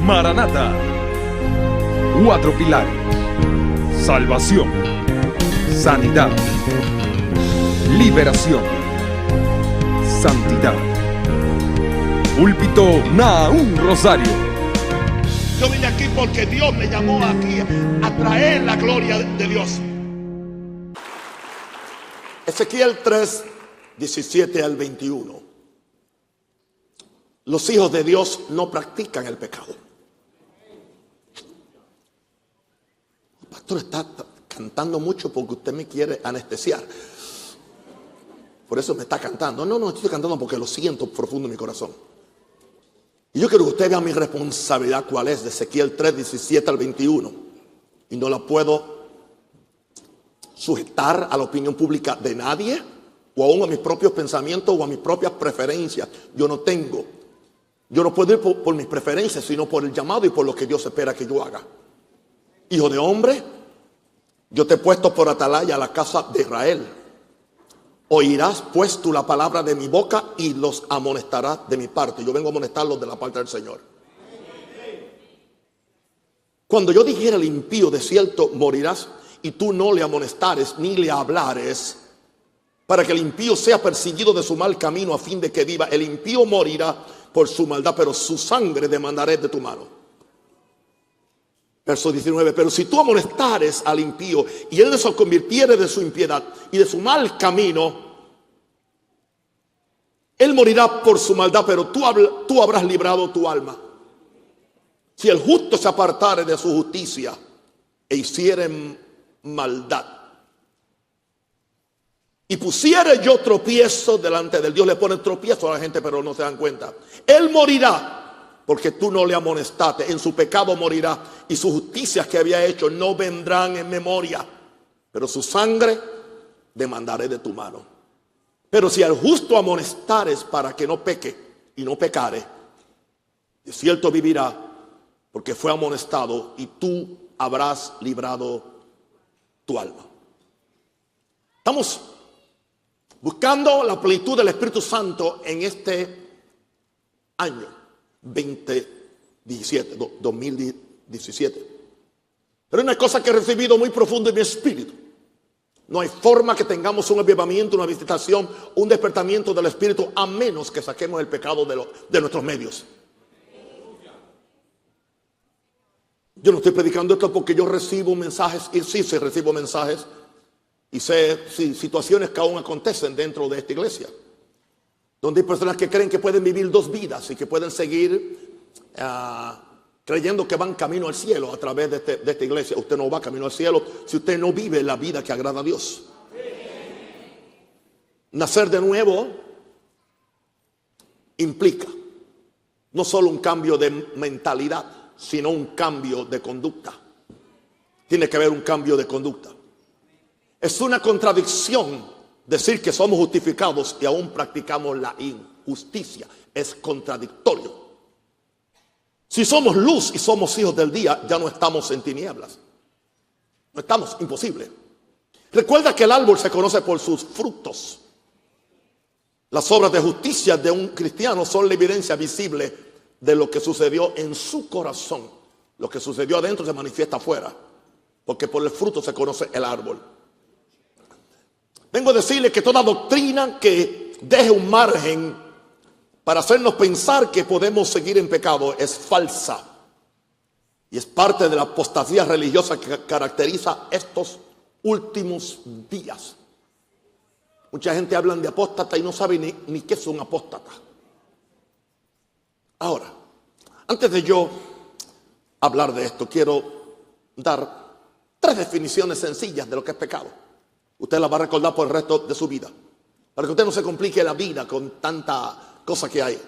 Maranata. 4 pilares: salvación, sanidad, liberación, santidad. Púlpito Nahum Rosario. Yo vine aquí porque Dios me llamó aquí a traer la gloria de Dios. Ezequiel 3, 17 al 21. Los hijos de Dios no practican el pecado. El pastor está cantando mucho porque usted me quiere anestesiar. Por eso me está cantando. No, estoy cantando porque lo siento profundo en mi corazón. Y yo quiero que usted vea mi responsabilidad cuál es, de Ezequiel 3, 17 al 21. Y no la puedo sujetar a la opinión pública de nadie, o aún a mis propios pensamientos o a mis propias preferencias. Yo no puedo ir por mis preferencias, sino por el llamado y por lo que Dios espera que yo haga. Hijo de hombre, yo te he puesto por atalaya a la casa de Israel. Oirás pues tú la palabra de mi boca y los amonestarás de mi parte. Yo vengo a amonestarlos de la parte del Señor. Cuando yo dijera al impío, de cierto morirás, y tú no le amonestares ni le hablares, para que el impío sea perseguido de su mal camino a fin de que viva. El impío morirá por su maldad, pero su sangre demandaré de tu mano. Verso 19. Pero si tú amonestares al impío y él se convirtiere de su impiedad y de su mal camino, él morirá por su maldad, pero tú habrás librado tu alma. Si el justo se apartare de su justicia e hiciere maldad, y pusiere yo tropiezo delante del Dios, le pone tropiezo a la gente, pero no se dan cuenta. Él morirá porque tú no le amonestaste. En su pecado morirá, y sus justicias que había hecho no vendrán en memoria, pero su sangre demandaré de tu mano. Pero si al justo amonestares para que no peque y no pecare, de cierto vivirá, porque fue amonestado, y tú habrás librado tu alma. Estamos buscando la plenitud del Espíritu Santo en este año 2017. Pero una cosa que he recibido muy profundo en mi espíritu. No hay forma que tengamos un avivamiento, una visitación, un despertamiento del Espíritu, a menos que saquemos el pecado de nuestros medios. Yo no estoy predicando esto porque yo recibo mensajes, y sí recibo mensajes, y sé situaciones que aún acontecen dentro de esta iglesia, donde hay personas que creen que pueden vivir 2 vidas y que pueden seguir creyendo que van camino al cielo a través de esta iglesia. Usted no va camino al cielo si usted no vive la vida que agrada a Dios. Nacer de nuevo implica no solo un cambio de mentalidad, sino un cambio de conducta. Tiene que haber un cambio de conducta. Es una contradicción decir que somos justificados y aún practicamos la injusticia. Es contradictorio. Si somos luz y somos hijos del día, ya no estamos en tinieblas. No estamos, imposible. Recuerda que el árbol se conoce por sus frutos. Las obras de justicia de un cristiano son la evidencia visible de lo que sucedió en su corazón. Lo que sucedió adentro se manifiesta afuera, porque por el fruto se conoce el árbol. Vengo a decirle que toda doctrina que deje un margen para hacernos pensar que podemos seguir en pecado es falsa. Y es parte de la apostasía religiosa que caracteriza estos últimos días. Mucha gente habla de apóstata y no sabe ni qué es un apóstata. Ahora, antes de yo hablar de esto, quiero dar 3 definiciones sencillas de lo que es pecado. Usted las va a recordar por el resto de su vida, para que usted no se complique la vida con tanta cosa que hay.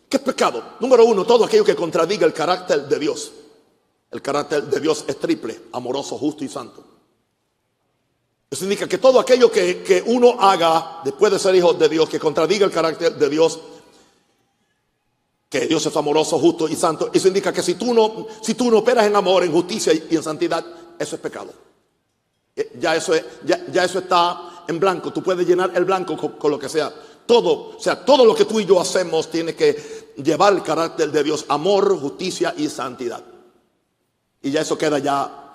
¿Qué es pecado? Número 1, todo aquello que contradiga el carácter de Dios. El carácter de Dios es triple: amoroso, justo y santo. Eso indica que todo aquello que uno haga después de ser hijo de Dios, que contradiga el carácter de Dios, que Dios es amoroso, justo y santo, eso indica que si tú no operas en amor, en justicia y en santidad, eso es pecado. Ya eso está en blanco. Tú puedes llenar el blanco con lo que sea. Todo lo que tú y yo hacemos tiene que llevar el carácter de Dios, amor, justicia y santidad. Y ya eso queda ya.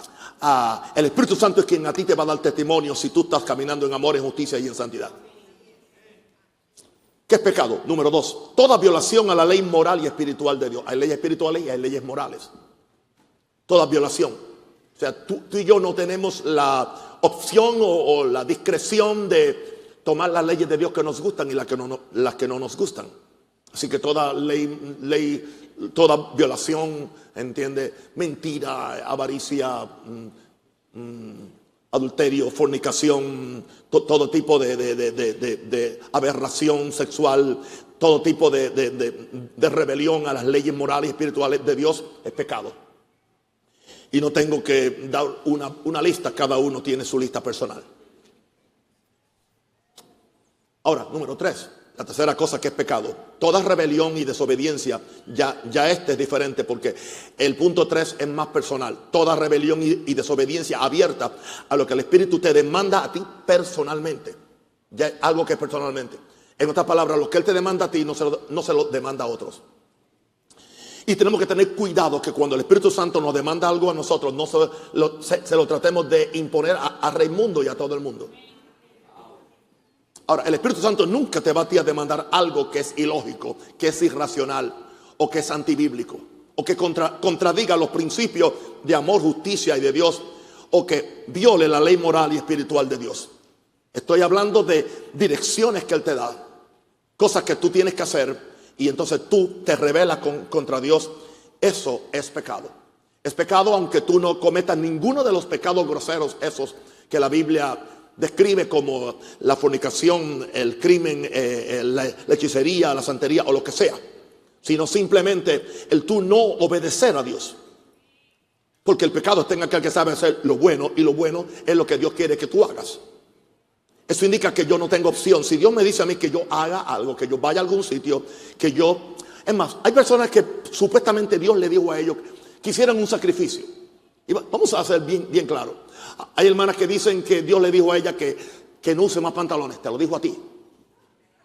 El Espíritu Santo es quien a ti te va a dar testimonio si tú estás caminando en amor, en justicia y en santidad. ¿Qué es pecado? Número 2, toda violación a la ley moral y espiritual de Dios. Hay leyes espirituales y hay leyes morales. Toda violación. O sea, tú y yo no tenemos la opción o la discreción de tomar las leyes de Dios que nos gustan y las que no nos gustan. Así que toda ley, toda violación, entiende, mentira, avaricia, adulterio, fornicación, todo tipo de aberración sexual, todo tipo de rebelión a las leyes morales y espirituales de Dios es pecado. Y no tengo que dar una lista, cada uno tiene su lista personal. Ahora, número 3, la tercera cosa que es pecado. Toda rebelión y desobediencia, ya este es diferente porque el punto 3 es más personal. Toda rebelión y desobediencia abierta a lo que el Espíritu te demanda a ti personalmente. Ya es algo que es personalmente. En otras palabras, lo que Él te demanda a ti no se lo demanda a otros. Y tenemos que tener cuidado que cuando el Espíritu Santo nos demanda algo a nosotros, no se lo tratemos de imponer a Raimundo y a todo el mundo. Ahora, el Espíritu Santo nunca te va a ti a demandar algo que es ilógico, que es irracional o que es antibíblico o que contradiga los principios de amor, justicia y de Dios o que viole la ley moral y espiritual de Dios. Estoy hablando de direcciones que Él te da, cosas que tú tienes que hacer y entonces tú te rebelas contra Dios. Eso es pecado. Es pecado aunque tú no cometas ninguno de los pecados groseros esos que la Biblia describe como la fornicación, el crimen, la hechicería, la santería o lo que sea, sino simplemente el tú no obedecer a Dios. Porque el pecado está en aquel que sabe hacer lo bueno y lo bueno es lo que Dios quiere que tú hagas. Eso indica que yo no tengo opción. Si Dios me dice a mí que yo haga algo, que yo vaya a algún sitio, que yo... Es más, hay personas que supuestamente Dios le dijo a ellos que hicieran un sacrificio. Y vamos a hacer bien claro. Hay hermanas que dicen que Dios le dijo a ella que no use más pantalones. Te lo dijo a ti.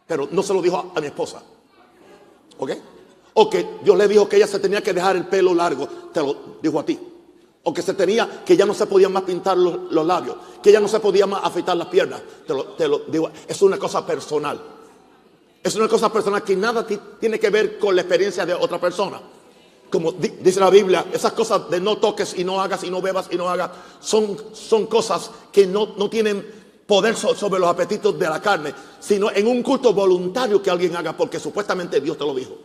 Pero no se lo dijo a mi esposa. ¿Ok? O que Dios le dijo que ella se tenía que dejar el pelo largo. Te lo dijo a ti. O que ya no se podían más pintar los labios. Que ya no se podía más afeitar las piernas. Te lo digo. Es una cosa personal. Es una cosa personal que nada tiene que ver con la experiencia de otra persona. Como dice la Biblia, esas cosas de no toques y no hagas y no bebas y no hagas, son cosas que no tienen poder sobre los apetitos de la carne, sino en un culto voluntario que alguien haga porque supuestamente Dios te lo dijo.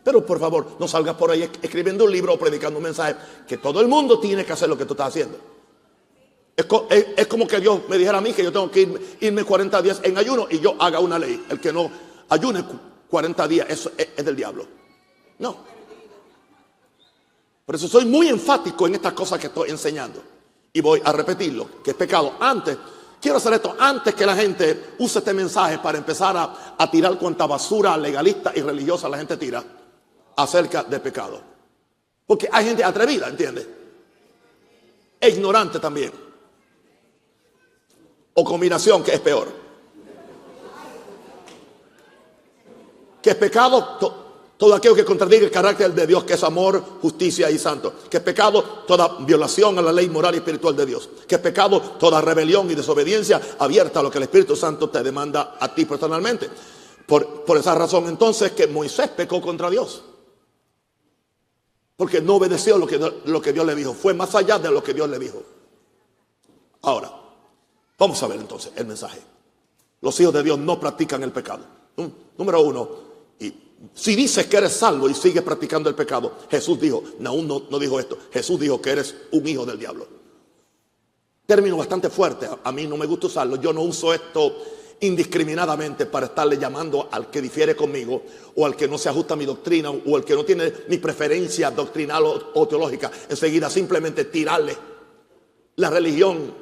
Pero por favor, no salgas por ahí escribiendo un libro o predicando un mensaje que todo el mundo tiene que hacer lo que tú estás haciendo. Es como que Dios me dijera a mí que yo tengo que irme 40 días en ayuno y yo haga una ley. El que no ayune 40 días, eso es del diablo. No. Por eso soy muy enfático en estas cosas que estoy enseñando. Y voy a repetirlo, que es pecado. Quiero hacer esto antes que la gente use este mensaje para empezar a tirar cuanta basura legalista y religiosa la gente tira acerca del pecado. Porque hay gente atrevida, ¿entiendes? E ignorante también. O combinación, que es peor. Que es pecado todo aquello que contradiga el carácter de Dios, que es amor, justicia y santo. Que es pecado toda violación a la ley moral y espiritual de Dios. Que es pecado toda rebelión y desobediencia abierta a lo que el Espíritu Santo te demanda a ti personalmente. Por esa razón entonces que Moisés pecó contra Dios. Porque no obedeció lo que Dios le dijo. Fue más allá de lo que Dios le dijo. Ahora, vamos a ver entonces el mensaje. Los hijos de Dios no practican el pecado. Número 1. Si dices que eres salvo y sigues practicando el pecado, Jesús dijo, no dijo esto, Jesús dijo que eres un hijo del diablo. Término bastante fuerte, a mí no me gusta usarlo, yo no uso esto indiscriminadamente para estarle llamando al que difiere conmigo o al que no se ajusta a mi doctrina o al que no tiene mi preferencia doctrinal o teológica, enseguida simplemente tirarle. La religión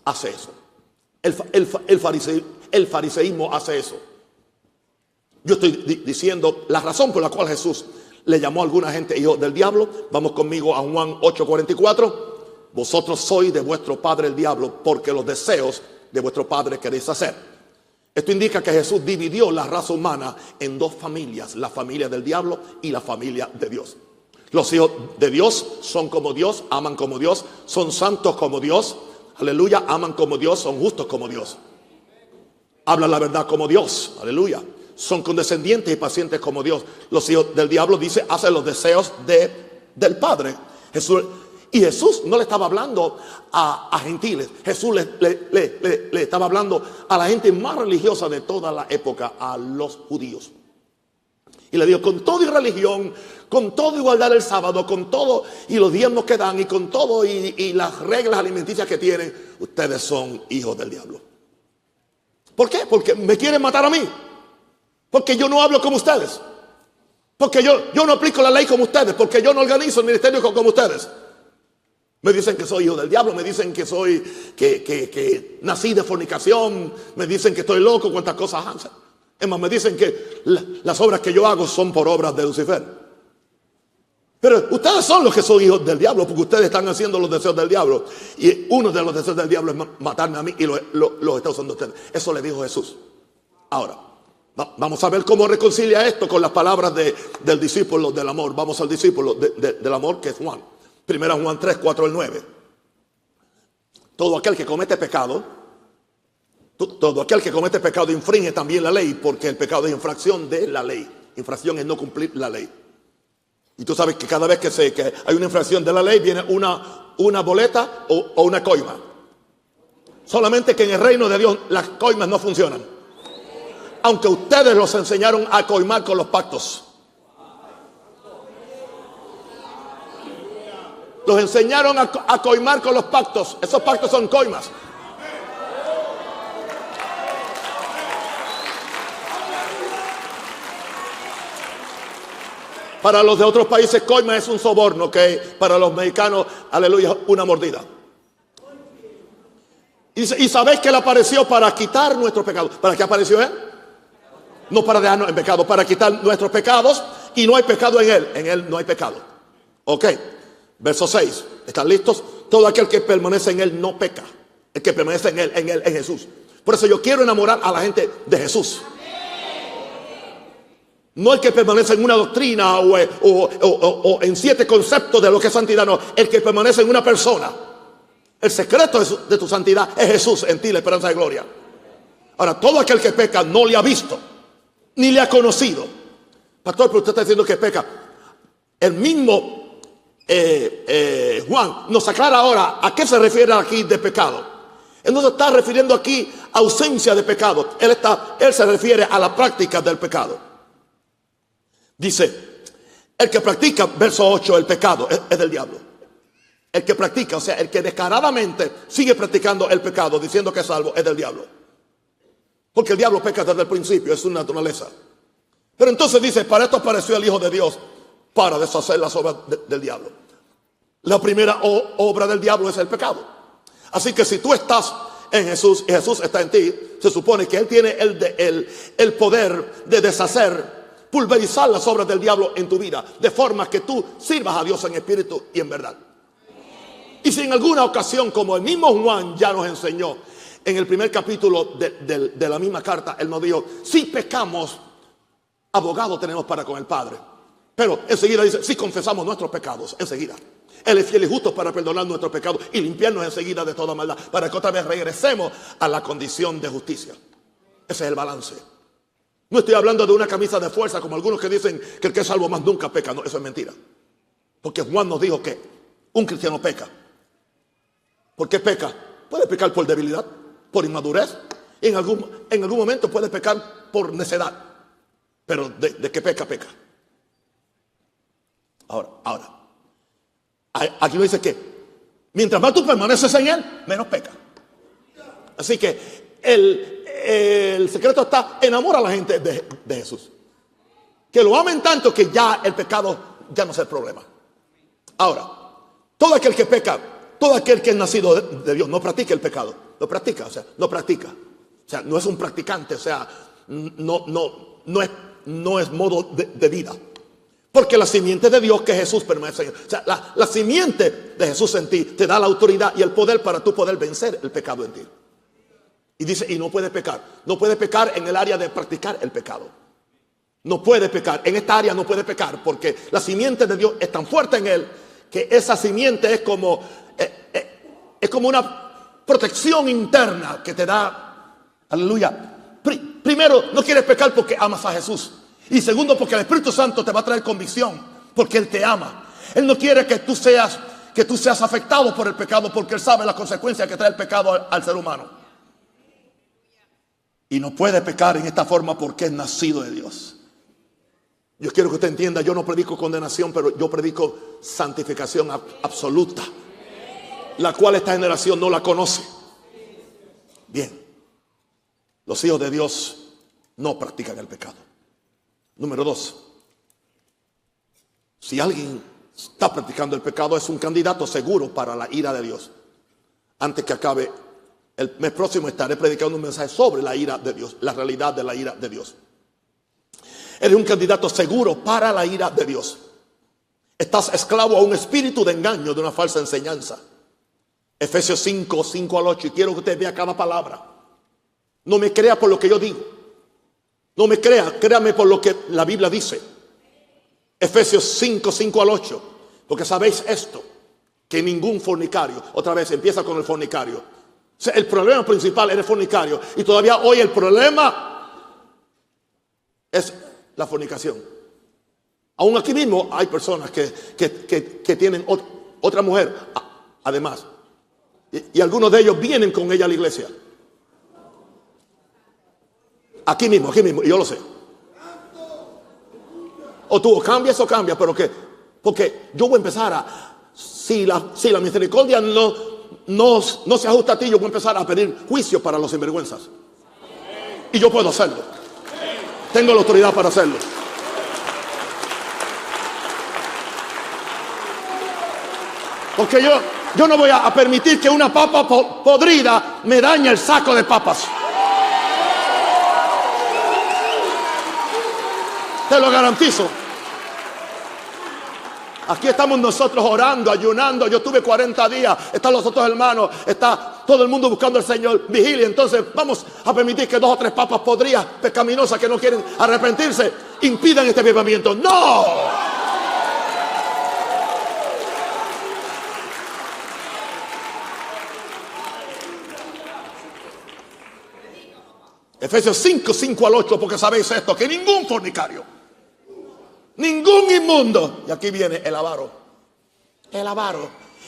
hace eso, el fariseísmo hace eso. Yo estoy diciendo la razón por la cual Jesús le llamó a alguna gente hijo del diablo. Vamos conmigo a Juan 8:44. Vosotros sois de vuestro padre el diablo, porque los deseos de vuestro padre queréis hacer. Esto indica que Jesús dividió la raza humana en dos familias, la familia del diablo y la familia de Dios. Los hijos de Dios son como Dios, aman como Dios, son santos como Dios, aleluya, aman como Dios, son justos como Dios, hablan la verdad como Dios, aleluya, son condescendientes y pacientes como Dios. Los hijos del diablo, dice, hacen los deseos del Padre. Jesús no le estaba hablando a gentiles. Jesús le estaba hablando a la gente más religiosa de toda la época, a los judíos. Y le dijo, con todo y religión, con toda igualdad del sábado, con todo y los diezmos que dan, y con todo y las reglas alimenticias que tienen, ustedes son hijos del diablo. ¿Por qué? Porque me quieren matar a mí. Porque yo no hablo como ustedes. Porque yo no aplico la ley como ustedes. Porque yo no organizo el ministerio como ustedes. Me dicen que soy hijo del diablo, me dicen que soy, que nací de fornicación, me dicen que estoy loco, cuántas cosas hacen. Es más, me dicen que las obras que yo hago son por obras de Lucifer. Pero ustedes son los que son hijos del diablo, porque ustedes están haciendo los deseos del diablo. Y uno de los deseos del diablo es matarme a mí, y lo está usando ustedes. Eso le dijo Jesús. Ahora, vamos a ver cómo reconcilia esto con las palabras del discípulo del amor. Vamos al discípulo del amor, que es Juan. Primera Juan 3, 4 al 9. Todo aquel que comete pecado infringe también la ley, porque el pecado es infracción de la ley. Infracción es no cumplir la ley. Y tú sabes que cada vez que hay una infracción de la ley, viene una boleta o una coima. Solamente que en el reino de Dios las coimas no funcionan. Aunque ustedes los enseñaron a coimar con los pactos. Los enseñaron a coimar con los pactos. Esos pactos son coimas. Para los de otros países, coima es un soborno, que para los mexicanos, aleluya, una mordida. Y sabéis que Él apareció para quitar nuestros pecados. ¿Para qué apareció Él? No para dejarnos en pecado, para quitar nuestros pecados, y no hay pecado en Él. En Él no hay pecado. Ok. Verso 6, ¿están listos? Todo aquel que permanece en Él no peca. El que permanece en Él, en Jesús. Por eso yo quiero enamorar a la gente de Jesús. No el que permanece en una doctrina o en 7 conceptos de lo que es santidad, no. El que permanece en una persona. El secreto de tu santidad es Jesús, en ti la esperanza de gloria. Ahora, todo aquel que peca no le ha visto, ni le ha conocido. Pastor, pero usted está diciendo que peca. El mismo Juan nos aclara ahora a qué se refiere aquí de pecado. Él no se está refiriendo aquí a ausencia de pecado. Él se refiere a la práctica del pecado. Dice, el que practica, verso 8, el pecado es del diablo. El que practica, o sea, el que descaradamente sigue practicando el pecado diciendo que es salvo, es del diablo. Porque el diablo peca desde el principio, es su naturaleza. Pero entonces dice, para esto apareció el Hijo de Dios, para deshacer las obras del diablo. La primera obra del diablo es el pecado. Así que si tú estás en Jesús y Jesús está en ti, se supone que Él tiene el poder de deshacer, pulverizar las obras del diablo en tu vida, de forma que tú sirvas a Dios en espíritu y en verdad. Y si en alguna ocasión, como el mismo Juan ya nos enseñó en el primer capítulo de la misma carta, él nos dijo, si pecamos, abogado tenemos para con el Padre. Pero enseguida dice, si confesamos nuestros pecados, enseguida. Él es fiel y justo para perdonar nuestros pecados y limpiarnos enseguida de toda maldad, para que otra vez regresemos a la condición de justicia. Ese es el balance. No estoy hablando de una camisa de fuerza como algunos que dicen que el que es salvo más nunca peca. No, eso es mentira. Porque Juan nos dijo que un cristiano peca. ¿Por qué peca? Puede pecar por debilidad, por inmadurez. Y en algún momento puede pecar por necedad. Pero de que peca, peca. Ahora. Aquí lo dice que mientras más tú permaneces en Él, menos peca. Así que el secreto está, enamora a la gente de Jesús. Que lo amen tanto que ya el pecado ya no es el problema. Ahora, todo aquel que peca, todo aquel que es nacido de Dios, no practica el pecado. Lo practica, o sea, no practica. O sea, no es un practicante, o sea, no es modo de vida. Porque la simiente de Dios que Jesús permanece en él. O sea, la simiente de Jesús en ti te da la autoridad y el poder para tú poder vencer el pecado en ti. Y dice, y no puede pecar. No puede pecar en el área de practicar el pecado. No puede pecar. En esta área no puede pecar porque la simiente de Dios es tan fuerte en él que esa simiente es como una protección interna que te da. Aleluya. Primero, no quieres pecar porque amas a Jesús. Y segundo, porque el Espíritu Santo te va a traer convicción porque Él te ama. Él no quiere que tú seas afectado por el pecado porque Él sabe las consecuencias que trae el pecado al ser humano. Y no puede pecar en esta forma porque es nacido de Dios. Yo quiero que usted entienda, yo no predico condenación, pero yo predico santificación absoluta, la cual esta generación no la conoce. Bien, los hijos de Dios no practican el pecado. Número 2, si alguien está practicando el pecado, es un candidato seguro para la ira de Dios. Antes que acabe el mes próximo estaré predicando un mensaje sobre la ira de Dios, la realidad de la ira de Dios. Eres un candidato seguro para la ira de Dios. Estás esclavo a un espíritu de engaño, de una falsa enseñanza. Efesios 5, 5 al 8. Y quiero que usted vea cada palabra. No me crea por lo que yo digo. No me crea, créame por lo que la Biblia dice. Efesios 5, 5 al 8. Porque sabéis esto, que ningún fornicario, otra vez empieza con el fornicario. O sea, el problema principal era el fornicario. Y todavía hoy el problema es la fornicación. Aún aquí mismo hay personas que tienen otra mujer, además. Y algunos de ellos vienen con ella a la iglesia. Aquí mismo, y yo lo sé. O tú cambias o cambias, pero ¿qué? Porque yo voy a empezar si la misericordia no se ajusta a ti, yo voy a empezar a pedir juicio para los sinvergüenzas. Y yo puedo hacerlo. Tengo la autoridad para hacerlo. Porque yo no voy a permitir que una papa podrida me dañe el saco de papas. Te lo garantizo. Aquí estamos nosotros orando, ayunando. Yo tuve 40 días. Están los otros hermanos. Está todo el mundo buscando al Señor. Vigilia. Entonces vamos a permitir que 2 o 3 papas podridas, pecaminosas, que no quieren arrepentirse, impidan este avivamiento. ¡No! Efesios 5, 5 al 8. Porque sabéis esto, que ningún fornicario, ningún inmundo, y aquí viene el avaro,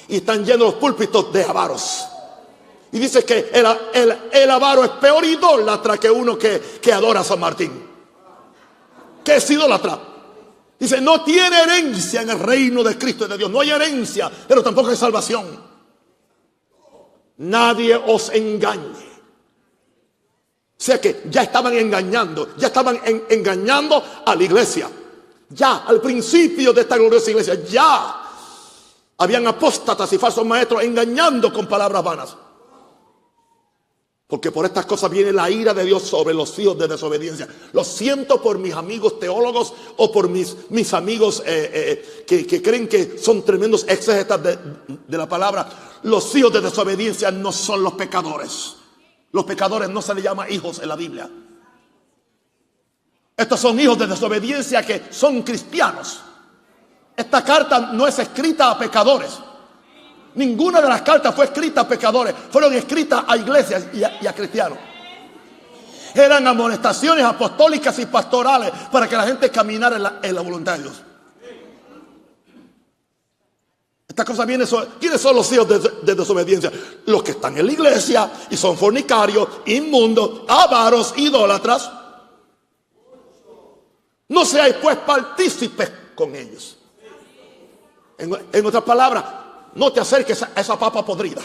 y están llenos los púlpitos de avaros. Y dice que el avaro es peor idólatra que uno que adora a San Martín. ¿Qué es idólatra? Dice, no tiene herencia en el reino de Cristo y de Dios. No hay herencia, pero tampoco hay salvación. Nadie os engañe. O sea que ya estaban engañando a la iglesia. Ya al principio de esta gloriosa iglesia, ya habían apóstatas y falsos maestros engañando con palabras vanas. Porque por estas cosas viene la ira de Dios sobre los hijos de desobediencia. Lo siento por mis amigos teólogos o por mis amigos que creen que son tremendos exégetas de la palabra. Los hijos de desobediencia no son los pecadores. Los pecadores no se les llama hijos en la Biblia. Estos son hijos de desobediencia que son cristianos. Esta carta no es escrita a pecadores. Ninguna de las cartas fue escrita a pecadores. Fueron escritas a iglesias y a cristianos. Eran amonestaciones apostólicas y pastorales para que la gente caminara en la voluntad de Dios. Esta cosa viene sobre... ¿Quiénes son los hijos de desobediencia? Los que están en la iglesia y son fornicarios, inmundos, avaros, idólatras. No seáis pues partícipes con ellos. En otras palabras, no te acerques a esa papa podrida.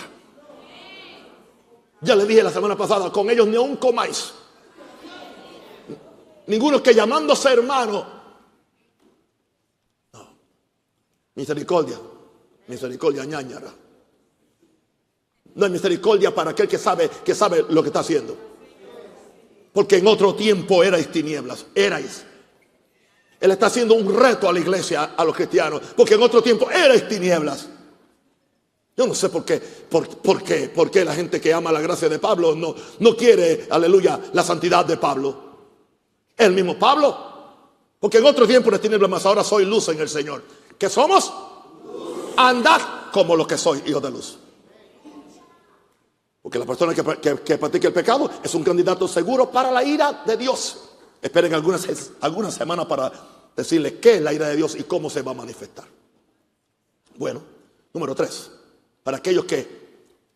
Ya le dije la semana pasada, con ellos ni aún comáis. Ninguno que llamándose hermano. No. Misericordia ñañara. No hay misericordia para aquel que sabe lo que está haciendo. Porque en otro tiempo erais tinieblas. Él está haciendo un reto a la iglesia, a los cristianos. Porque en otro tiempo erais tinieblas. Yo no sé por qué la gente que ama la gracia de Pablo no quiere, aleluya, la santidad de Pablo. El mismo Pablo. Porque en otro tiempo de tinieblas, mas ahora soy luz en el Señor. ¿Qué somos? Andad como los que soy, hijos de luz. Porque la persona que practica el pecado es un candidato seguro para la ira de Dios. Esperen algunas semanas para decirles qué es la ira de Dios y cómo se va a manifestar. Bueno, número 3. Para aquellos que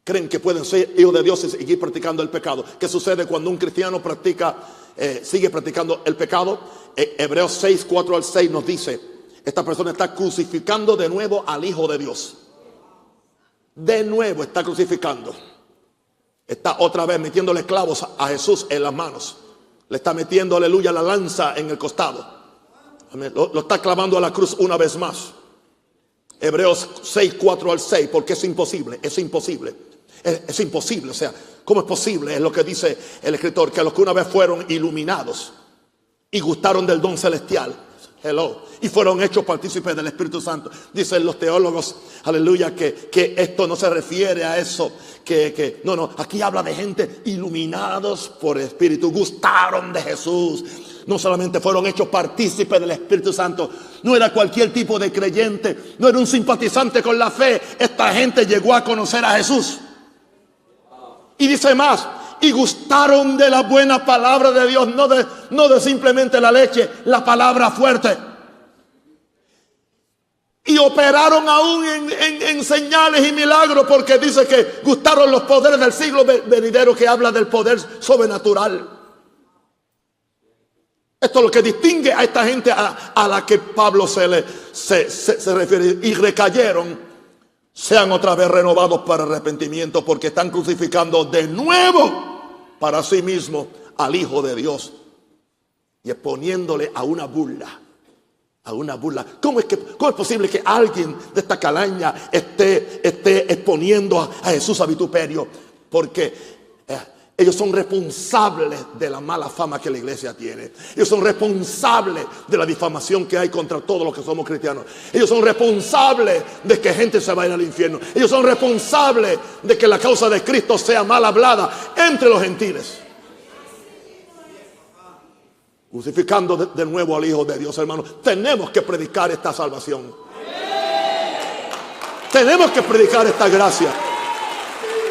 creen que pueden ser hijos de Dios y seguir practicando el pecado. ¿Qué sucede cuando un cristiano sigue practicando el pecado? Hebreos 6, 4 al 6 nos dice: esta persona está crucificando de nuevo al Hijo de Dios. De nuevo está crucificando. Está otra vez metiéndole clavos a Jesús en las manos. Le está metiendo, aleluya, la lanza en el costado. Lo está clavando a la cruz una vez más. Hebreos 6, 4 al 6, porque es imposible. Es imposible, o sea, ¿cómo es posible? Es lo que dice el escritor, que los que una vez fueron iluminados y gustaron del don celestial, y fueron hechos partícipes del Espíritu Santo. Dicen los teólogos, aleluya, que esto no se refiere a eso, no, aquí habla de gente iluminados por el Espíritu, gustaron de Jesús. No solamente fueron hechos partícipes del Espíritu Santo, no era cualquier tipo de creyente, no era un simpatizante con la fe. Esta gente llegó a conocer a Jesús. Y dice más: y gustaron de la buena palabra de Dios, no de simplemente la leche, la palabra fuerte. Y operaron aún en señales y milagros, porque dice que gustaron los poderes del siglo venidero, que habla del poder sobrenatural. Esto es lo que distingue a esta gente a la que Pablo se refiere. Y recayeron, sean otra vez renovados para arrepentimiento, porque están crucificando de nuevo para sí mismos al Hijo de Dios y exponiéndole a una burla. A una burla. ¿Cómo es posible que alguien de esta calaña esté exponiendo a Jesús a vituperio? Porque ellos son responsables de la mala fama que la iglesia tiene. Ellos son responsables de la difamación que hay contra todos los que somos cristianos. Ellos son responsables de que gente se vaya al infierno. Ellos son responsables de que la causa de Cristo sea mal hablada entre los gentiles. Crucificando de nuevo al Hijo de Dios, hermanos. Tenemos que predicar esta salvación. Tenemos que predicar esta gracia.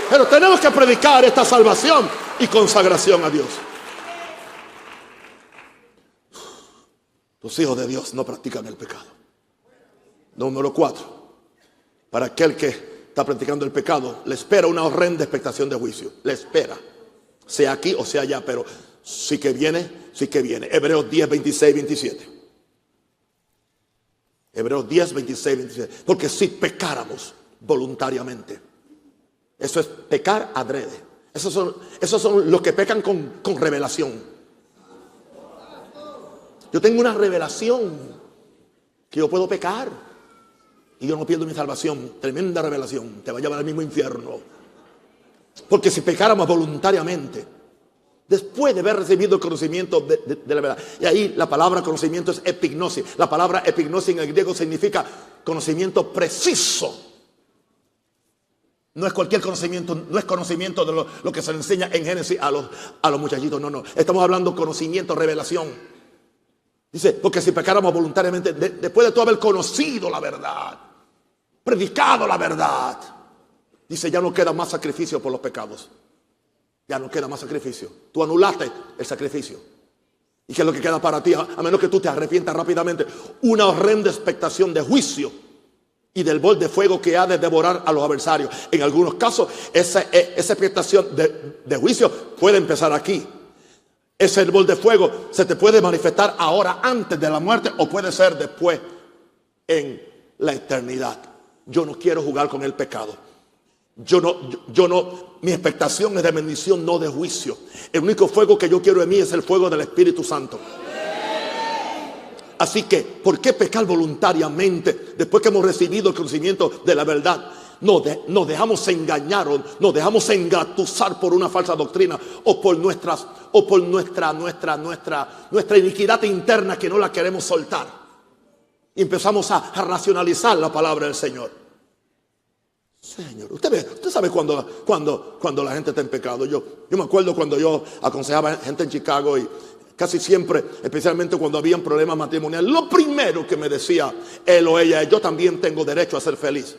Pero tenemos que predicar esta salvación y consagración a Dios. Los hijos de Dios no practican el pecado. Número 4. Para aquel que está practicando el pecado, le espera una horrenda expectación de juicio. Le espera. Sea aquí o sea allá, pero sí que viene, sí que viene. Hebreos 10, 26, 27. Hebreos 10, 26, 27. Porque si pecáramos voluntariamente, eso es pecar adrede. Esos son los que pecan con revelación. Yo tengo una revelación que yo puedo pecar y yo no pierdo mi salvación. Tremenda revelación. Te va a llevar al mismo infierno. Porque si pecáramos voluntariamente, después de haber recibido el conocimiento de la verdad. Y ahí la palabra conocimiento es epignosis. La palabra epignosis en el griego significa conocimiento preciso. No es cualquier conocimiento, no es conocimiento de lo que se le enseña en Génesis a los muchachitos. No. Estamos hablando de conocimiento, revelación. Dice, porque si pecáramos voluntariamente, después de tú haber conocido la verdad, predicado la verdad, dice, ya no queda más sacrificio por los pecados. Ya no queda más sacrificio. Tú anulaste el sacrificio. ¿Y qué es lo que queda para ti? A menos que tú te arrepientas rápidamente. Una horrenda expectación de juicio y del bol de fuego que ha de devorar a los adversarios. En algunos casos, esa expectación de juicio puede empezar aquí. Ese bol de fuego se te puede manifestar ahora, antes de la muerte, o puede ser después, en la eternidad. Yo no quiero jugar con el pecado. Mi expectación es de bendición, no de juicio. El único fuego que yo quiero en mí es el fuego del Espíritu Santo. Así que, ¿por qué pecar voluntariamente después que hemos recibido el conocimiento de la verdad? Nos dejamos engañar o nos dejamos engatusar por una falsa doctrina o por nuestra iniquidad interna que no la queremos soltar. Y empezamos a racionalizar la palabra del Señor. Señor, usted sabe cuando la gente está en pecado. Yo me acuerdo cuando yo aconsejaba gente en Chicago y casi siempre, especialmente cuando habían problemas matrimoniales, lo primero que me decía él o ella es: yo también tengo derecho a ser feliz.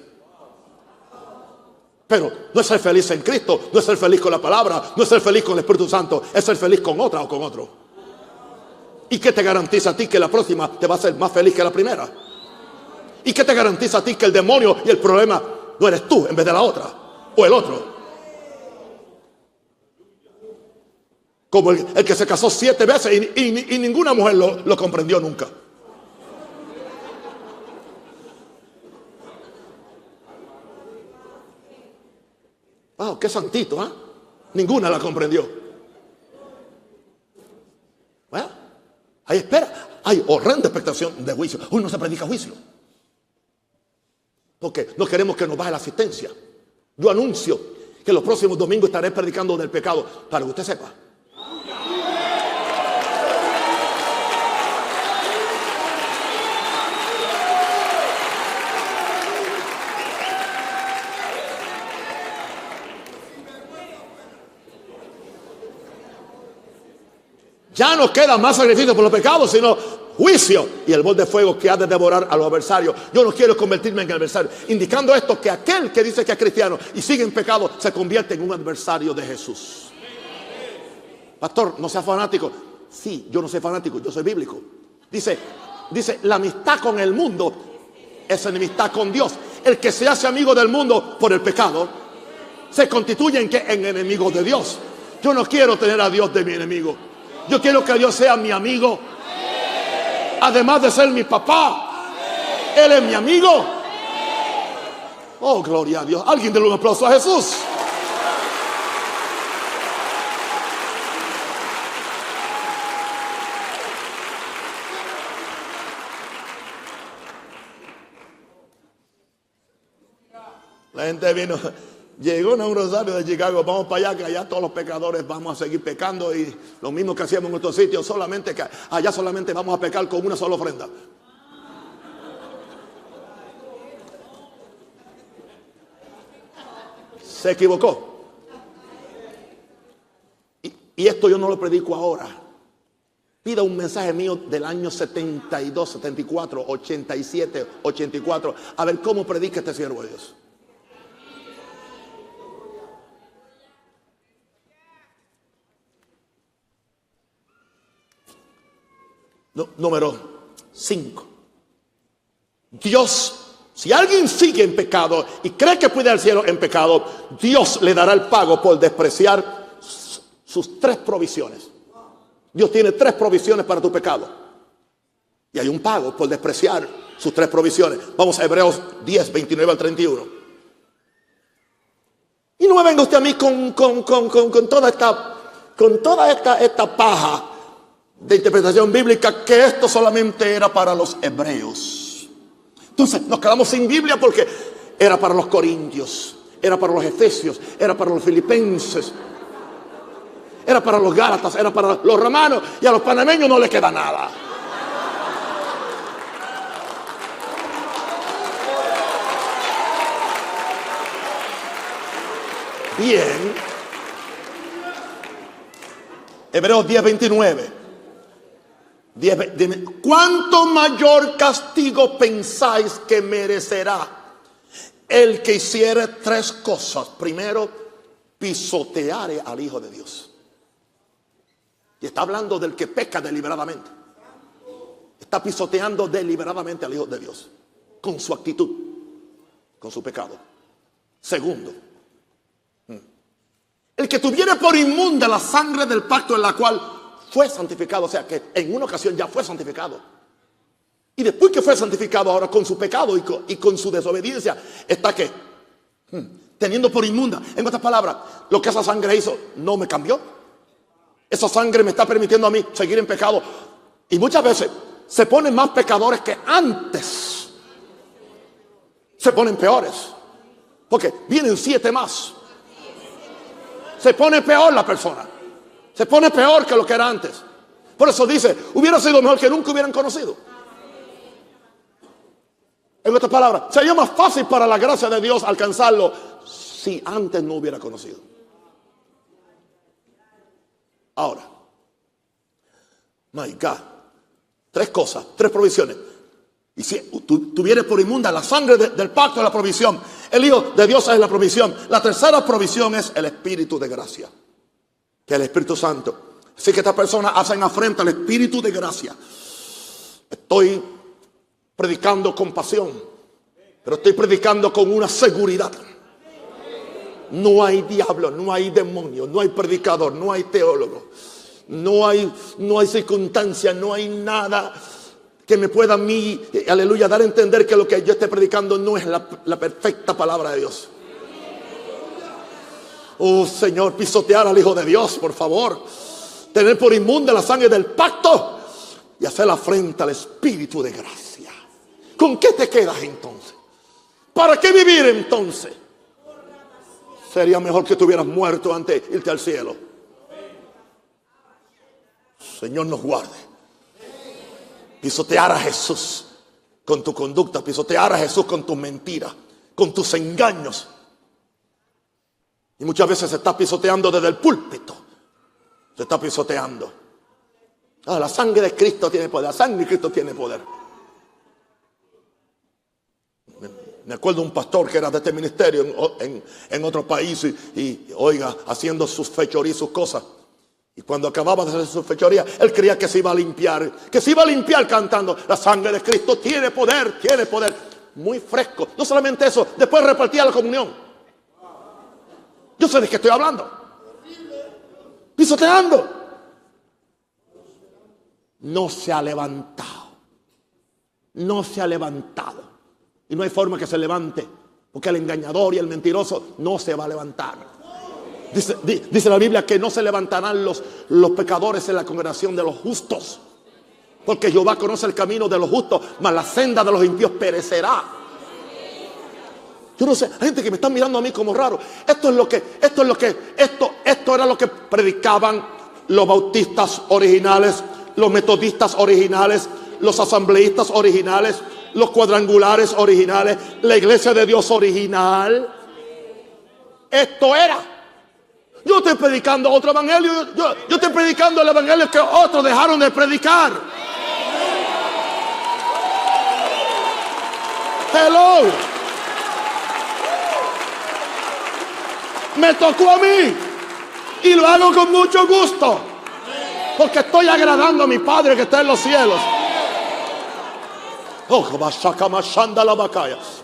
Pero no es ser feliz en Cristo, no es ser feliz con la palabra, no es ser feliz con el Espíritu Santo, es ser feliz con otra o con otro. ¿Y qué te garantiza a ti que la próxima te va a hacer más feliz que la primera? ¿Y qué te garantiza a ti que el demonio y el problema no eres tú en vez de la otra o el otro? Como el que se casó 7 veces y ninguna mujer lo comprendió nunca. Wow, qué santito, ¿eh? Ninguna la comprendió. Bueno, hay espera, hay horrenda expectación de juicio. Hoy no se predica juicio, porque no queremos que nos baje la asistencia. Yo anuncio que los próximos domingos estaré predicando del pecado, para que usted sepa. Ya no queda más sacrificio por los pecados, sino juicio y el bol de fuego que ha de devorar a los adversarios. Yo no quiero convertirme en adversario, indicando esto, que aquel que dice que es cristiano y sigue en pecado se convierte en un adversario de Jesús. Pastor, no sea fanático. Sí, yo no soy fanático, yo soy bíblico. Dice, la amistad con el mundo es enemistad con Dios. El que se hace amigo del mundo por el pecado se constituye en enemigo de Dios. Yo no quiero tener a Dios de mi enemigo. Yo quiero que Dios sea mi amigo. Además de ser mi papá, Él es mi amigo. Oh, gloria a Dios. Alguien déle un aplauso a Jesús. La gente llegó a un rosario de Chicago: vamos para allá, que allá todos los pecadores vamos a seguir pecando, y lo mismo que hacíamos en nuestros sitios, solamente que allá solamente vamos a pecar con una sola ofrenda. Se equivocó. Y esto yo no lo predico ahora. Pida un mensaje mío del año 72, 74, 87, 84, a ver cómo predica este siervo de Dios. Número 5. Dios, si alguien sigue en pecado y cree que puede ir al cielo en pecado, Dios le dará el pago por despreciar sus 3 provisiones. Dios tiene 3 provisiones para tu pecado, y hay un pago por despreciar sus 3 provisiones. Vamos a Hebreos 10, 29 al 31. Y no me venga usted a mí con toda esta paja de interpretación bíblica, que esto solamente era para los hebreos. Entonces nos quedamos sin Biblia, porque era para los corintios, era para los efesios, era para los filipenses, era para los gálatas, era para los romanos, y a los panameños no les queda nada. Bien. Hebreos 10, 29. ¿Cuánto mayor castigo pensáis que merecerá el que hiciere 3 cosas? Primero, pisoteare al Hijo de Dios. Y está hablando del que peca deliberadamente. Está pisoteando deliberadamente al Hijo de Dios, con su actitud, con su pecado. Segundo, el que tuviere por inmunda la sangre del pacto en la cual fue santificado, o sea que en una ocasión ya fue santificado, y después que fue santificado, ahora con su pecado y con su desobediencia, está que teniendo por inmunda. En otras palabras, lo que esa sangre hizo no me cambió. Esa sangre me está permitiendo a mí seguir en pecado, y muchas veces se ponen más pecadores que antes. Se ponen peores, porque vienen 7 más. Se pone peor la persona. Se pone peor que lo que era antes. Por eso dice, hubiera sido mejor que nunca hubieran conocido. En otras palabras, sería más fácil para la gracia de Dios alcanzarlo si antes no hubiera conocido. Ahora, my God, 3 cosas, 3 provisiones. Y si tú vienes por inmunda la sangre del pacto de la provisión, el Hijo de Dios es la provisión. La tercera provisión es el Espíritu de gracia, que es el Espíritu Santo. Así que estas personas hacen afrenta al Espíritu de gracia. Estoy predicando con pasión, pero estoy predicando con una seguridad. No hay diablo, no hay demonio, no hay predicador, no hay teólogo, no hay circunstancia, no hay nada que me pueda a mí, aleluya, dar a entender que lo que yo esté predicando no es la perfecta palabra de Dios. Oh Señor, pisotear al Hijo de Dios, por favor. Tener por inmunda la sangre del pacto y hacer la afrenta al Espíritu de gracia. ¿Con qué te quedas entonces? ¿Para qué vivir entonces? Sería mejor que estuvieras muerto antes de irte al cielo. Señor nos guarde. Pisotear a Jesús con tu conducta, pisotear a Jesús con tus mentiras, con tus engaños. Y muchas veces se está pisoteando desde el púlpito. Se está pisoteando. La sangre de Cristo tiene poder. La sangre de Cristo tiene poder. Me acuerdo de un pastor que era de este ministerio en otro país y oiga, haciendo sus fechorías, sus cosas. Y cuando acababa de hacer su fechoría, él creía que se iba a limpiar. Que se iba a limpiar cantando: la sangre de Cristo tiene poder, tiene poder. Muy fresco. No solamente eso, después repartía la comunión. Yo sé de qué estoy hablando. Pisoteando. No se ha levantado. No se ha levantado. Y no hay forma que se levante, porque el engañador y el mentiroso no se va a levantar. Dice la Biblia que no se levantarán los pecadores en la congregación de los justos, porque Jehová conoce el camino de los justos, mas la senda de los impíos perecerá. Yo no sé, hay gente que me está mirando a mí como raro. Esto era lo que predicaban los bautistas originales, los metodistas originales, los asambleístas originales, los cuadrangulares originales, la iglesia de Dios original. Esto era. Yo estoy predicando otro evangelio. Yo estoy predicando el evangelio que otros dejaron de predicar. Hello. Me tocó a mí y lo hago con mucho gusto, porque estoy agradando a mi Padre que está en los cielos.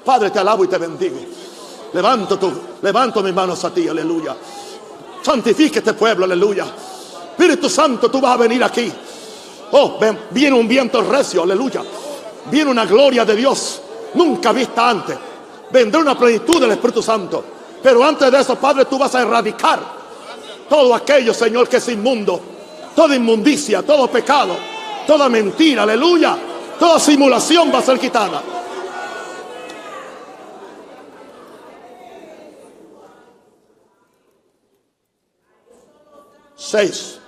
Padre, te alabo y te bendigo. Levanto mis manos a ti, aleluya. Santifica este pueblo, aleluya. Espíritu Santo, tú vas a venir aquí. Oh, viene un viento recio, aleluya. Viene una gloria de Dios nunca vista antes. Vendrá una plenitud del Espíritu Santo. Pero antes de eso, Padre, tú vas a erradicar todo aquello, Señor, que es inmundo. Toda inmundicia, todo pecado, toda mentira, aleluya. Toda simulación va a ser quitada. Seis.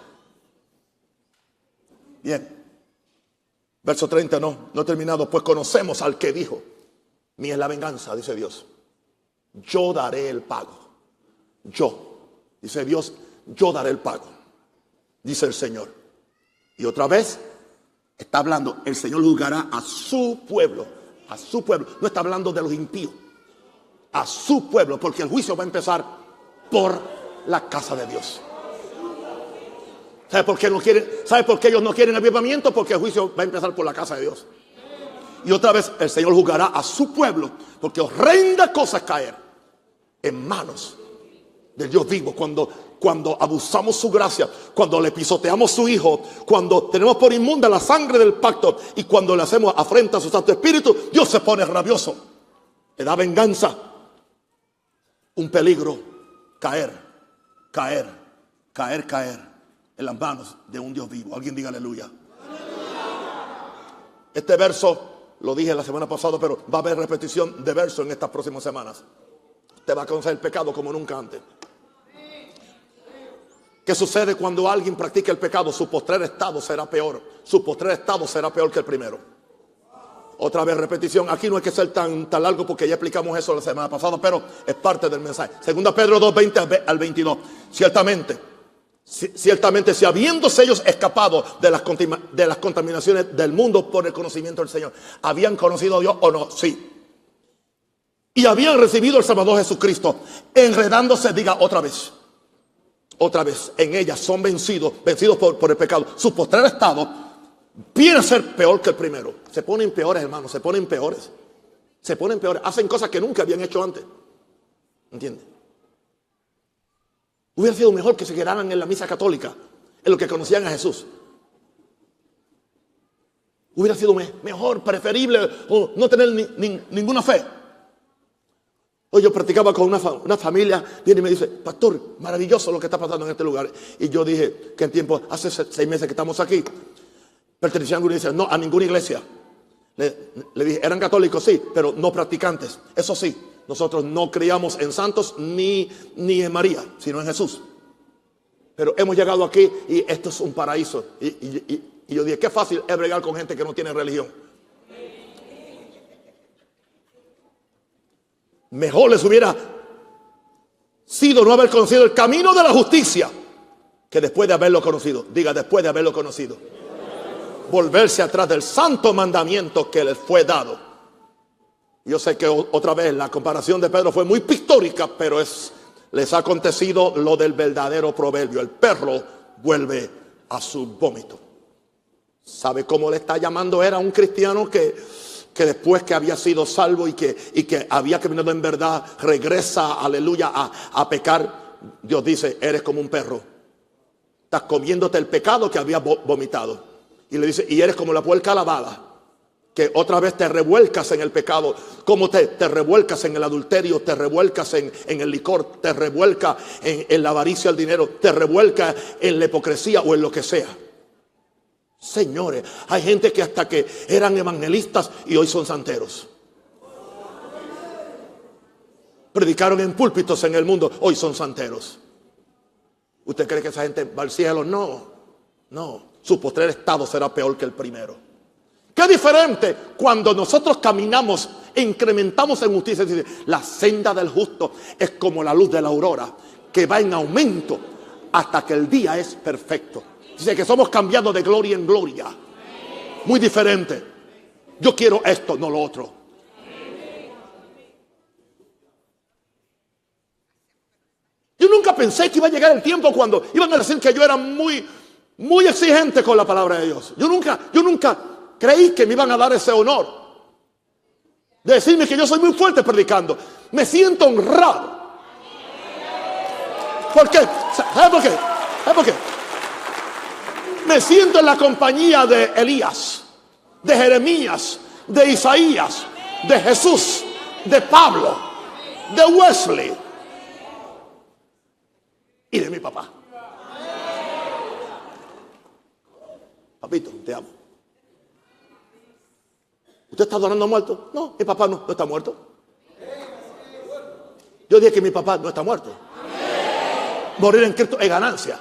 Bien. Verso 30 no he terminado. Pues conocemos al que dijo: mía es la venganza, dice Dios. Yo daré el pago. Dice Dios, yo daré el pago, dice el Señor. Y otra vez está hablando, el Señor juzgará a su pueblo. A su pueblo. No está hablando de los impíos. A su pueblo, porque el juicio va a empezar por la casa de Dios. ¿Sabe por qué no quieren? ¿Sabe por qué ellos no quieren avivamiento? Porque el juicio va a empezar por la casa de Dios. Y otra vez el Señor juzgará a su pueblo, porque horrenda cosa es caer en manos del Dios vivo. Cuando abusamos su gracia, cuando le pisoteamos su Hijo, cuando tenemos por inmunda la sangre del pacto y cuando le hacemos afrenta a su Santo Espíritu, Dios se pone rabioso, le da venganza. Un peligro caer en las manos de un Dios vivo. Alguien diga aleluya. Este verso lo dije la semana pasada, pero va a haber repetición de verso en estas próximas semanas. Usted va a conocer el pecado como nunca antes. ¿Qué sucede cuando alguien practica el pecado? Su postrer estado será peor. Su postrer estado será peor que el primero. Otra vez repetición. Aquí no hay que ser tan largo porque ya explicamos eso la semana pasada, pero es parte del mensaje. Segunda Pedro 2:20 al 22. Ciertamente, si habiéndose ellos escapado de las contaminaciones del mundo por el conocimiento del Señor, ¿habían conocido a Dios o no? Sí. Y habían recibido al Salvador Jesucristo, enredándose, diga otra vez, en ellas son vencidos por el pecado. Su postrer estado viene a ser peor que el primero. Se ponen peores, hermanos, se ponen peores. Hacen cosas que nunca habían hecho antes. ¿Entiendes? Hubiera sido mejor que se quedaran en la misa católica, en lo que conocían a Jesús. Hubiera sido mejor, preferible, no tener ninguna fe. Hoy yo practicaba con una familia, viene y me dice: pastor, maravilloso lo que está pasando en este lugar. Y yo dije que hace 6 meses que estamos aquí, pertenecían a ninguna iglesia. No, a ninguna iglesia. Le dije, eran católicos, sí, pero no practicantes. Eso sí, nosotros no creíamos en santos ni en María, sino en Jesús. Pero hemos llegado aquí y esto es un paraíso. Y yo dije, qué fácil es bregar con gente que no tiene religión. Mejor les hubiera sido no haber conocido el camino de la justicia que después de haberlo conocido. Diga, después de haberlo conocido. Volverse atrás del santo mandamiento que les fue dado. Yo sé que otra vez la comparación de Pedro fue muy pictórica, pero les ha acontecido lo del verdadero proverbio: el perro vuelve a su vómito. ¿Sabe cómo le está llamando? Era un cristiano que después que había sido salvo y que había caminado en verdad, regresa, aleluya, a pecar. Dios dice: eres como un perro, estás comiéndote el pecado que había vomitado. Y le dice: y eres como la puerca lavada, que otra vez te revuelcas en el pecado. Como te revuelcas en el adulterio, te revuelcas en el licor, te revuelcas en la avaricia al dinero, te revuelcas en la hipocresía o en lo que sea. Señores, hay gente que hasta que eran evangelistas y hoy son santeros. Predicaron en púlpitos en el mundo, hoy son santeros. ¿Usted cree que esa gente va al cielo? No. Su postrer estado será peor que el primero. Qué diferente cuando nosotros caminamos e incrementamos en justicia. Dice, la senda del justo es como la luz de la aurora, que va en aumento hasta que el día es perfecto. Dice que somos cambiados de gloria en gloria. Muy diferente. Yo quiero esto, no lo otro. Yo nunca pensé que iba a llegar el tiempo cuando iban a decir que yo era muy exigente con la palabra de Dios. Yo nunca creí que me iban a dar ese honor de decirme que yo soy muy fuerte predicando. Me siento honrado. ¿Por qué? ¿Sabe por qué? ¿Sabe por qué? Me siento en la compañía de Elías, de Jeremías, de Isaías, de Jesús, de Pablo, de Wesley y de mi papá. Papito, te amo. ¿Usted está adorando muerto? No, mi papá no está muerto. Yo dije que mi papá no está muerto. Morir en Cristo es ganancia.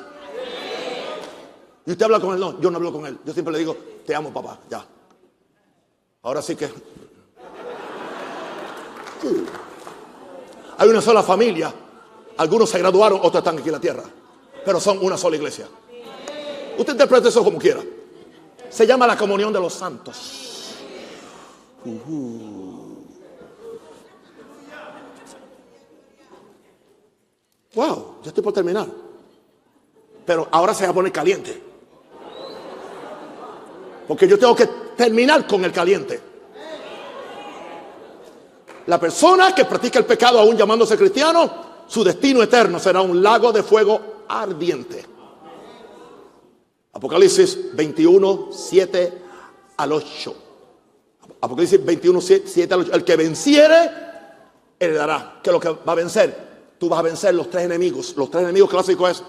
Y usted habla con él. No, yo no hablo con él. Yo siempre le digo, te amo, papá, ya. Ahora sí que hay una sola familia. Algunos se graduaron, otros están aquí en la tierra, pero son una sola iglesia. Usted interprete eso como quiera. Se llama la comunión de los santos. Wow, ya estoy por terminar. Pero ahora se va a poner caliente, porque yo tengo que terminar con el caliente. La persona que practica el pecado aún llamándose cristiano, su destino eterno será un lago de fuego ardiente. Apocalipsis 21, 7 al 8. Apocalipsis 21, 7 al 8. El que venciere, heredará. ¿Qué es lo que va a vencer? Tú vas a vencer los tres enemigos. Los tres enemigos clásicos es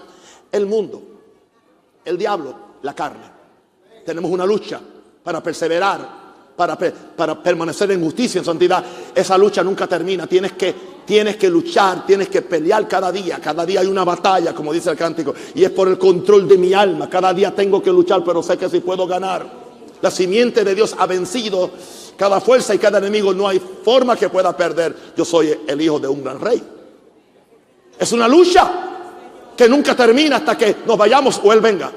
el mundo, el diablo, la carne. Tenemos una lucha para perseverar, para permanecer en justicia, en santidad. Esa lucha nunca termina. Tienes que luchar, tienes que pelear cada día. Cada día hay una batalla, como dice el cántico, y es por el control de mi alma. Cada día tengo que luchar, pero sé que sí puedo ganar. La simiente de Dios ha vencido cada fuerza y cada enemigo. No hay forma que pueda perder. Yo soy el hijo de un gran rey. Es una lucha que nunca termina hasta que nos vayamos o Él venga.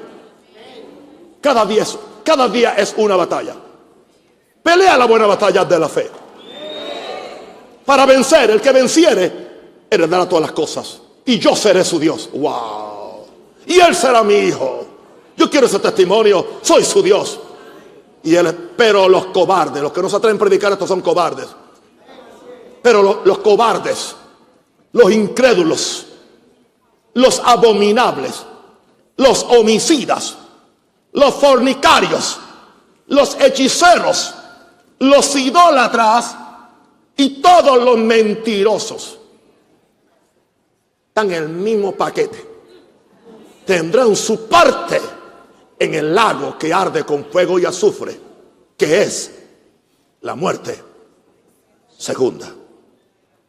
Cada día es una batalla. Pelea la buena batalla de la fe. Para vencer, el que venciere heredará todas las cosas. Y yo seré su Dios. ¡Wow! Y Él será mi hijo. Yo quiero ese testimonio. Soy su Dios. Pero los cobardes, los que no se atreven a predicar esto son cobardes. Pero los cobardes, los incrédulos, los abominables, los homicidas, los fornicarios, los hechiceros, los idólatras y todos los mentirosos están en el mismo paquete. Tendrán su parte en el lago que arde con fuego y azufre, que es la muerte segunda.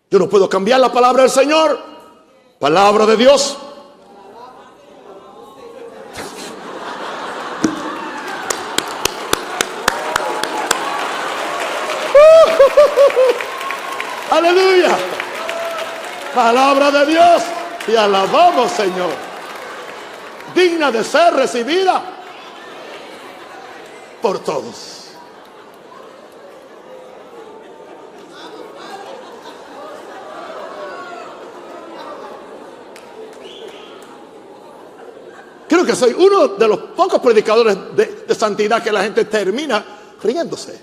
Yo no puedo cambiar la palabra del Señor. Palabra de Dios. Aleluya. Palabra de Dios. Y alabamos, Señor. Digna de ser recibida por todos. Creo que soy uno de los pocos predicadores de santidad que la gente termina riéndose.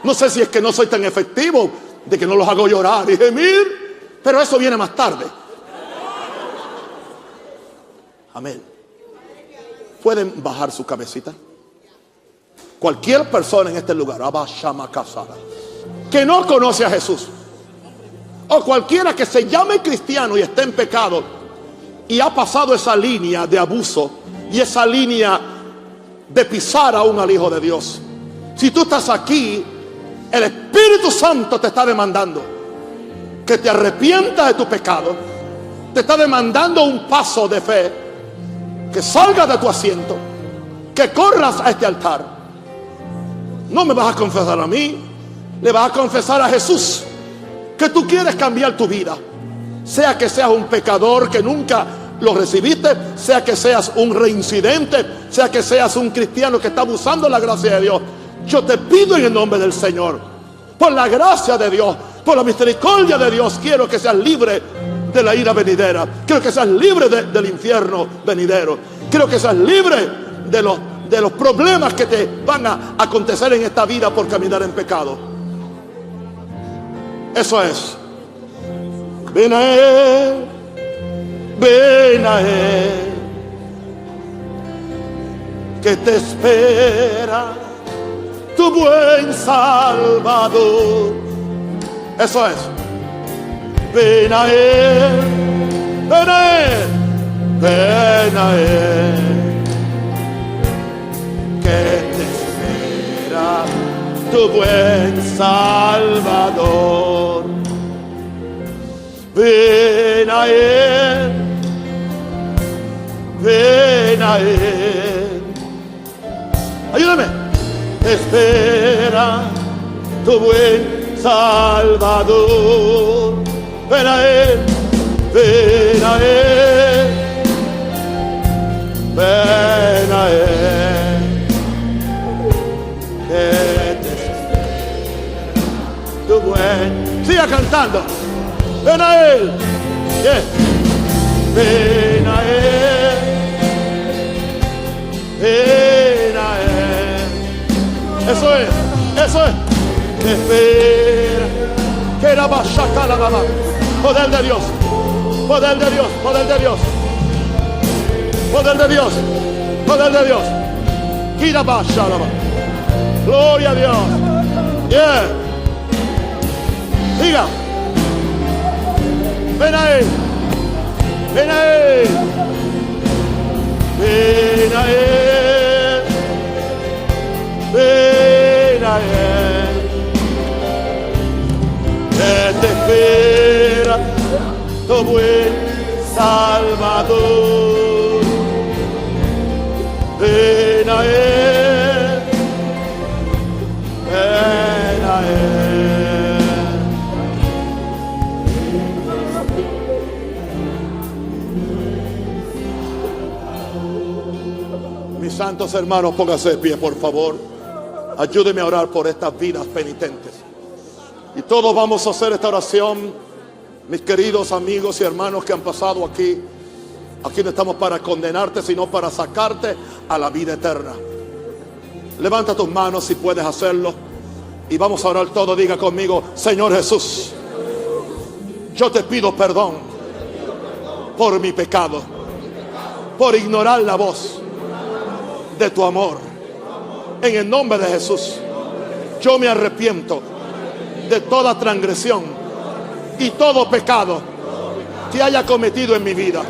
No sé si es que no soy tan efectivo, de que no los hago llorar y gemir, pero eso viene más tarde. Amén. ¿Pueden bajar su cabecita? Cualquier persona en este lugar, que no conoce a Jesús, o cualquiera que se llame cristiano y esté en pecado y ha pasado esa línea de abuso y esa línea de pisar aún al Hijo de Dios, si tú estás aquí, el Espíritu Santo te está demandando que te arrepientas de tu pecado. Te está demandando un paso de fe, que salgas de tu asiento, que corras a este altar. No me vas a confesar a mí, le vas a confesar a Jesús que tú quieres cambiar tu vida. Sea que seas un pecador que nunca lo recibiste, sea que seas un reincidente, sea que seas un cristiano que está abusando de la gracia de Dios. Yo te pido en el nombre del Señor, por la gracia de Dios, por la misericordia de Dios, quiero que seas libre de la ira venidera. Quiero que seas libre del infierno venidero. Quiero que seas libre de los problemas que te van a acontecer en esta vida por caminar en pecado. Eso es. Ven a Él, ven a Él, que te espera tu buen Salvador. Eso es. Ven a Él, ven a Él, ven a Él, que te espera tu buen Salvador. Ven a Él, ven a Él. Ayúdame. Espera tu buen Salvador. Ven a Él, ven a Él, ven a Él, que te espera tu buen. Siga cantando. Ven a Él, yeah. Ven a Él, ven a Él. Eso es, eso es. Espera. Que la bachaca la mamá. Poder de Dios, poder de Dios, poder de Dios, poder de Dios, poder de Dios. Kira bacha. Gloria a Dios. Yeah. Diga. Ven a Él, ven a Él, ven a Él, ven a Él, que te espera tu buen Salvador. Ven a Él, ven Santos hermanos, póngase de pie, por favor. Ayúdeme a orar por estas vidas penitentes. Y todos vamos a hacer esta oración, mis queridos amigos y hermanos que han pasado aquí. Aquí no estamos para condenarte, sino para sacarte a la vida eterna. Levanta tus manos si puedes hacerlo. Y vamos a orar todo. Diga conmigo: Señor Jesús, yo te pido perdón por mi pecado, por ignorar la voz de tu amor. En el nombre de Jesús, yo me arrepiento de toda transgresión y todo pecado que haya cometido en mi vida.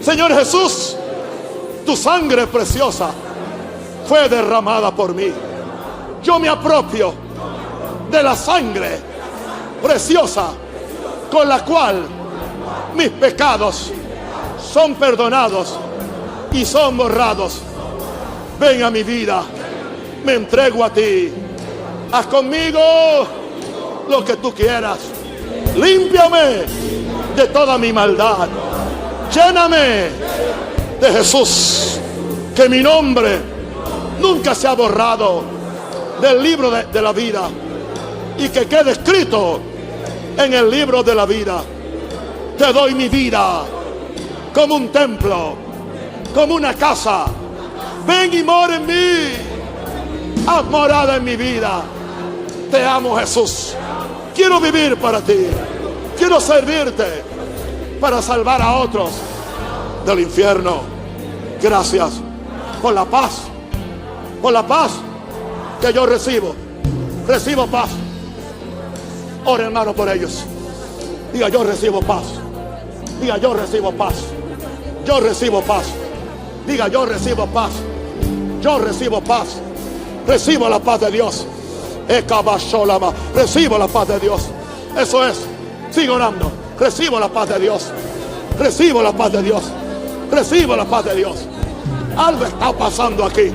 Señor Jesús, tu sangre preciosa fue derramada por mí. Yo me apropio de la sangre preciosa con la cual mis pecados son perdonados y son borrados. Ven a mi vida, me entrego a ti. Haz conmigo lo que tú quieras. Límpiame de toda mi maldad. Lléname de Jesús. Que mi nombre nunca sea borrado del libro de la vida, y que quede escrito en el libro de la vida. Te doy mi vida como un templo, como una casa. Ven y mora en mí. Haz morada en mi vida. Te amo, Jesús. Quiero vivir para ti. Quiero servirte para salvar a otros del infierno. Gracias por la paz. Por la paz que yo recibo. Recibo paz. Ora, hermano, por ellos. Diga: yo recibo paz. Diga: yo recibo paz. Yo recibo paz. Diga: yo recibo paz. Yo recibo paz. Recibo la paz de Dios. Recibo la paz de Dios. Eso es. Sigo orando. Recibo la paz de Dios. Recibo la paz de Dios. Recibo la paz de Dios. Algo está pasando aquí.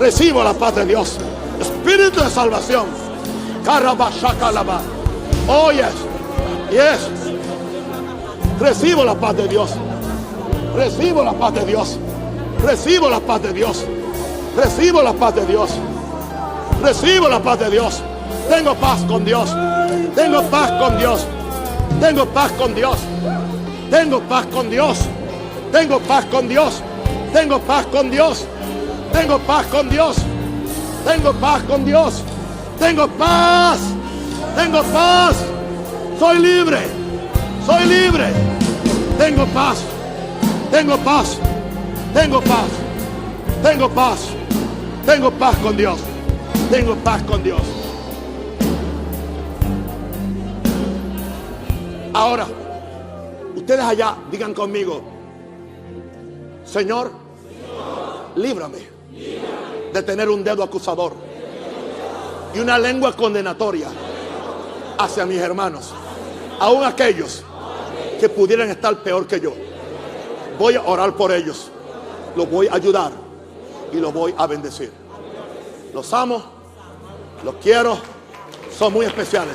Recibo la paz de Dios. Espíritu de salvación. Oh, yes. Yes. Recibo la paz de Dios. Recibo la paz de Dios. Recibo la paz de Dios. Recibo la paz de Dios. Recibo la paz de Dios. Tengo paz con Dios. Tengo paz con Dios. Tengo paz con Dios. Tengo paz con Dios. Tengo paz con Dios. Tengo paz con Dios. Tengo paz con Dios. Tengo paz con Dios. Tengo paz. Tengo paz. Soy libre. Soy libre. Tengo paz. Tengo paz. Tengo paz. Tengo paz. Tengo paz con Dios. Tengo paz con Dios. Ahora, ustedes allá digan conmigo: Señor, líbrame de tener un dedo acusador y una lengua condenatoria hacia mis hermanos, aun aquellos que pudieran estar peor que yo. Voy a orar por ellos, los voy a ayudar y los voy a bendecir. Los amo, los quiero, son muy especiales.